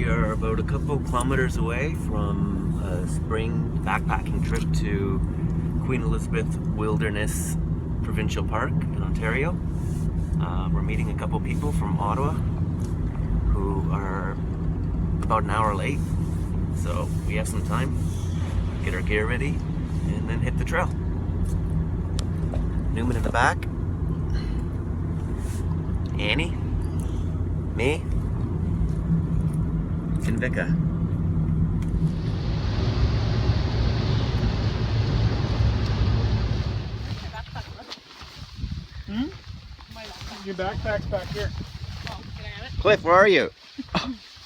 are about a couple kilometers away from a spring backpacking trip to Queen Elizabeth Wilderness Provincial Park in Ontario. We're meeting a couple people from Ottawa who are about an hour late, so we have some time, get our gear ready, and then hit the trail. Newman in the back, Annie, me, and Vika. Your backpack's back here. Oh, can I have it? Cliff, where are you?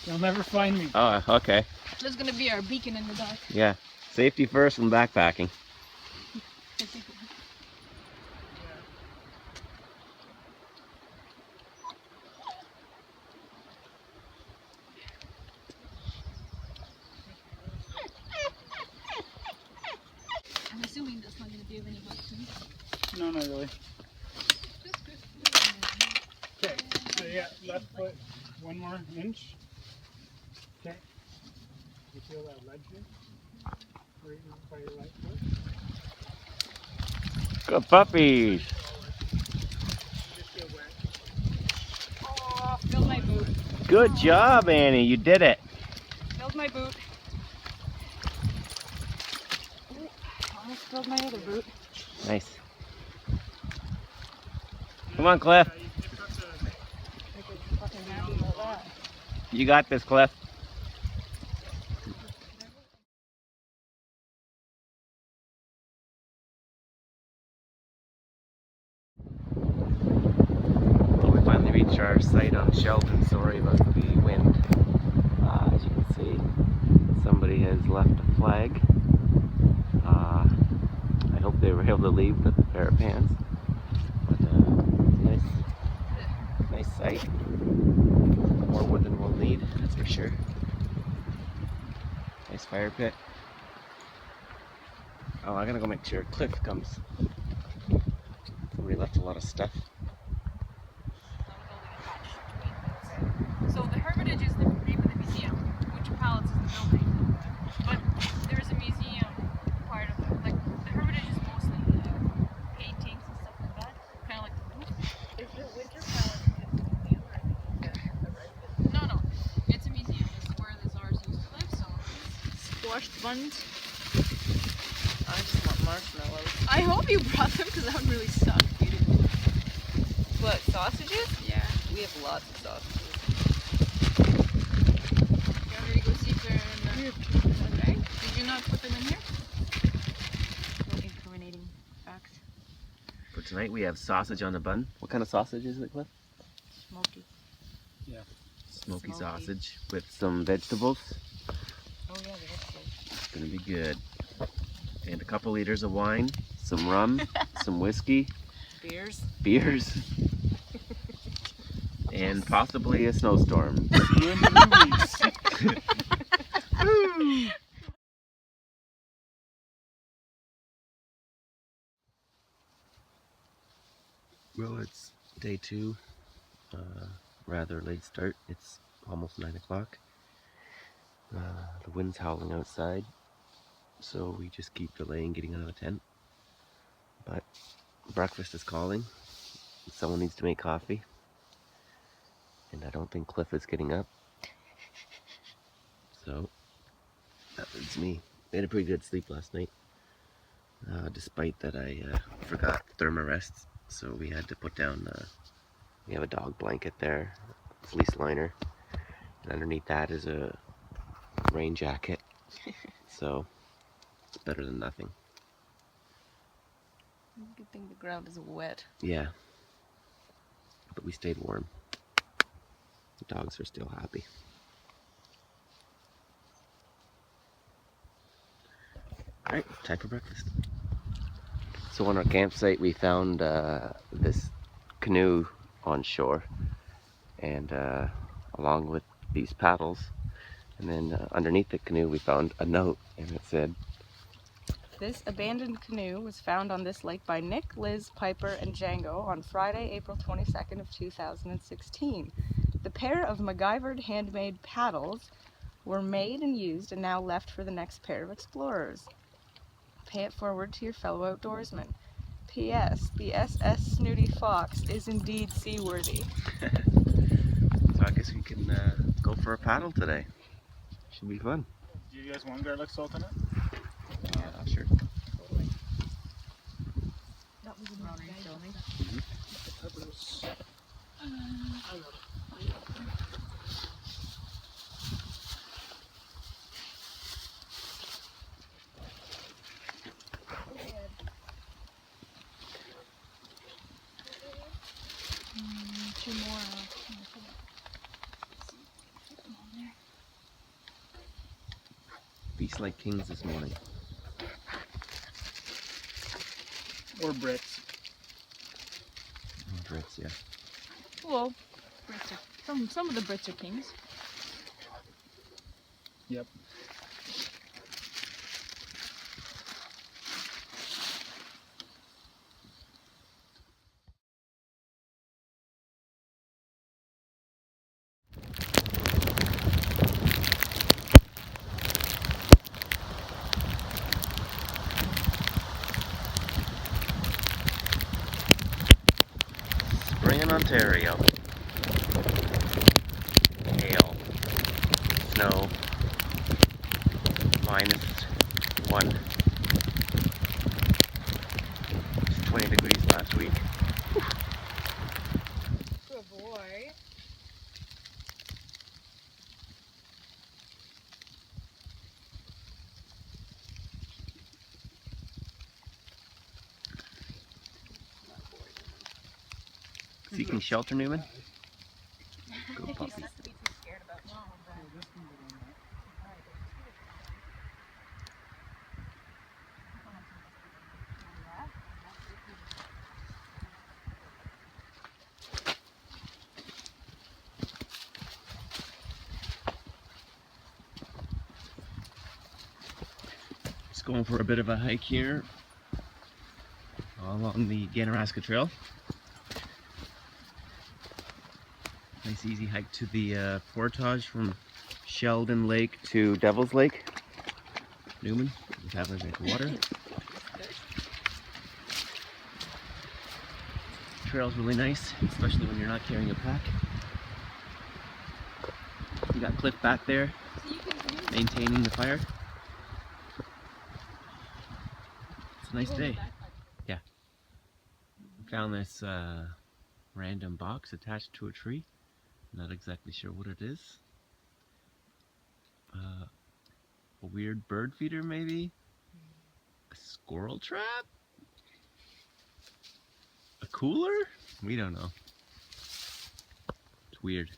You'll never find me. Oh, okay. This is gonna be our beacon in the dark. Yeah, safety first when backpacking. I'm assuming that's not gonna be of any help to me. No, not really. Okay, so yeah, left foot, one more inch. Okay. You feel that ledge here? Right by your right foot. Good puppies. Just feel wet. Oh, filled my boot. Good job, Annie. You did it. Filled my boot. Ooh, almost filled my other boot. Nice. Come on, Cliff. I could fucking handle that. You got this, Cliff. Well, we finally reached our site on Sheldon. Sorry about the wind. As you can see, somebody has left a flag. I hope they were able to leave with a pair of pants. But nice site. More wood than we'll need, that's for sure. Nice fire pit. Oh, I gotta go make sure Cliff comes. Somebody left a lot of stuff. So the Hermitage is the name of the museum. Winter Palace is the building. But there is a museum part of it. Like the Hermitage is mostly paintings and stuff like that. Kind of like the Louvre. Is the Winter Palace just a museum or a residence? No. It's a museum. It's where the Tsars used to live. So squashed buns. I just want marshmallows. I hope you brought them because that would really suck. What, sausages? Yeah. We have lots of sausages. You want me to go see if they're in the... Okay. Did you not put them in here? No incriminating facts. For tonight we have sausage on a bun. What kind of sausage is it, Cliff? Smoky. Smoky Smoky. sausage with some vegetables. Oh yeah, they have those. It's gonna be good. And a couple liters of wine, some rum, some whiskey, Beers. and possibly a snowstorm. You in the movies. Well, it's day 2. Rather late start. It's almost 9 o'clock. The wind's howling outside, so we just keep delaying getting out of the tent. But breakfast is calling. Someone needs to make coffee. And I don't think Cliff is getting up. So that leaves me. I had a pretty good sleep last night. Despite that I forgot thermarests. So we had to put down, we have a dog blanket there, fleece liner. And underneath that is a rain jacket. So it's better than nothing. Good thing the ground isn't wet. Yeah. But we stayed warm. The dogs are still happy. Alright, time for breakfast. So on our campsite we found this canoe on shore, and along with these paddles, and then underneath the canoe we found a note, and it said, This abandoned canoe was found on this lake by Nick, Liz, Piper, and Django on Friday, April 22nd of 2016. The pair of MacGyvered handmade paddles were made and used and now left for the next pair of explorers. Pay it forward to your fellow outdoorsmen. P.S. The SS Snooty Fox is indeed seaworthy. So I guess we can go for a paddle today. Should be fun. Do you guys want garlic salt in it? Sure. Peppers. Two more. Feast like kings this morning. Or bricks. Brits, yeah. Well, Brits are, some of the Brits are kings. Yep. Spring in Ontario. Hail. Snow. -1. It's 20 degrees last week. Good boy. Seeking shelter, Newman? Good puppy. Be too scared about Just going for a bit of a hike here along the Ganaraska Trail. Nice easy hike to the portage from Sheldon Lake to Devil's Lake. Newman, just having a drink of water. Trail's really nice, especially when you're not carrying a pack. You got Cliff back there maintaining the fire. It's a nice day. Yeah. Found this random box attached to a tree. Not exactly sure what it is. A weird bird feeder, maybe? A squirrel trap? A cooler? We don't know. It's weird.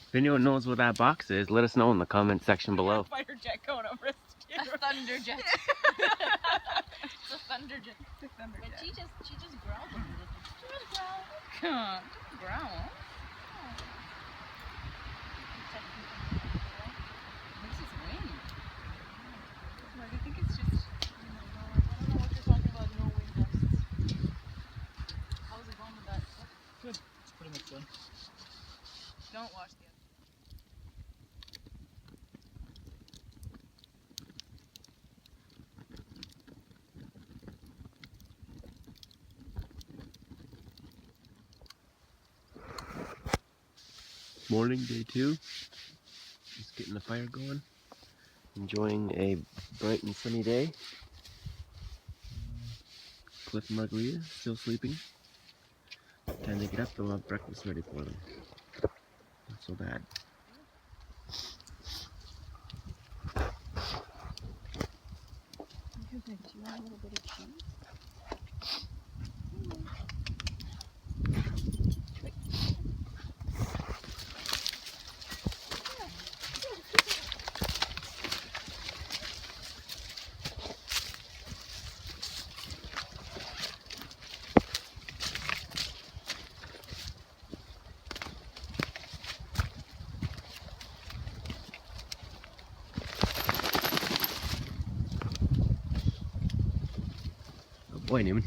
If anyone knows what that box is, let us know in the comment section below. Fighter jet going over a steer. A thunderjet. It's a thunderjet. But she just growled a little. She just growled. Growl. This is wind. I think it's just. I don't know what you're talking about. No wind gusts. How's it going with that? Good. It's pretty much done. Don't wash the other. Morning, day 2. Just getting the fire going. Enjoying a bright and sunny day. Cliff and Margarita still sleeping. Time they get up, they'll have breakfast ready for them. Not so bad. Do you want a little bit of cheese? Oh boy, Newman.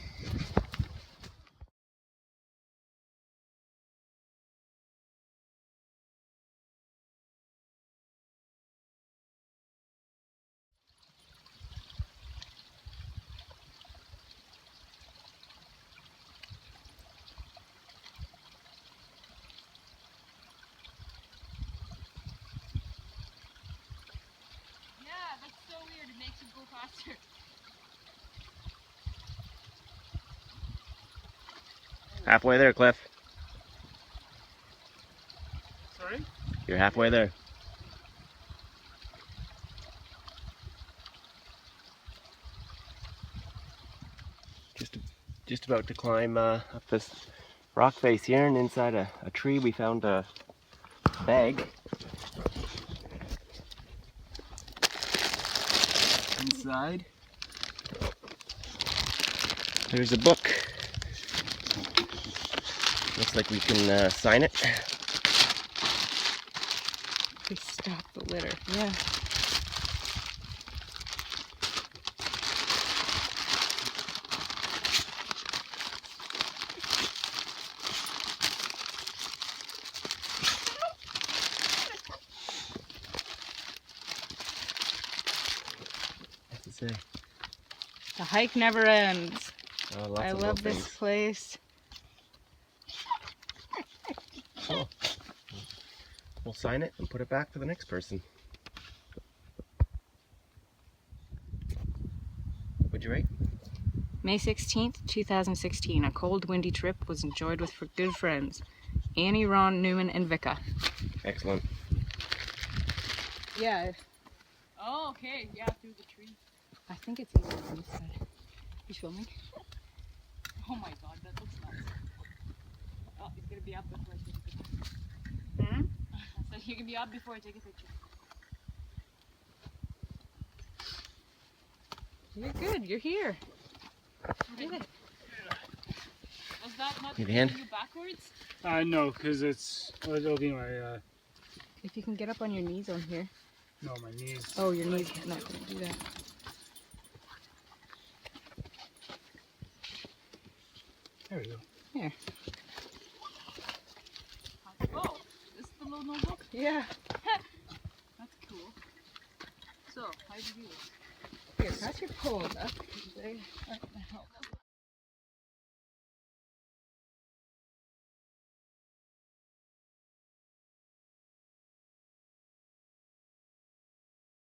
Halfway there, Cliff. Sorry? You're halfway there. Just about to climb up this rock face here, and inside a tree we found a bag. Inside, there's a book. Looks like we can sign it. We stop the litter. Yeah. What's it say? The hike never ends. Oh, lots I of love little this things. place. Cool. We'll sign it and put it back for the next person. What'd you write? May 16th, 2016. A cold, windy trip was enjoyed with good friends. Annie, Ron, Newman, and Vika. Excellent. Yeah, Oh, okay. Yeah, through the tree. I think it's easier on this side. You filming? Oh my god, that looks nuts. Oh, he's gonna be up before I take a picture. So he can be up before I take a picture. You're good. You're here. Did it. Was that not Need a hand? taking you backwards? No, because it'll be my, If you can get up on your knees on here. no, my knees. Oh, your knees are not going to do that. There we go. Here. Oh, this is the little notebook? Yeah. That's cool. So, how do you do this? Here, pass your pole up. They aren't gonna help.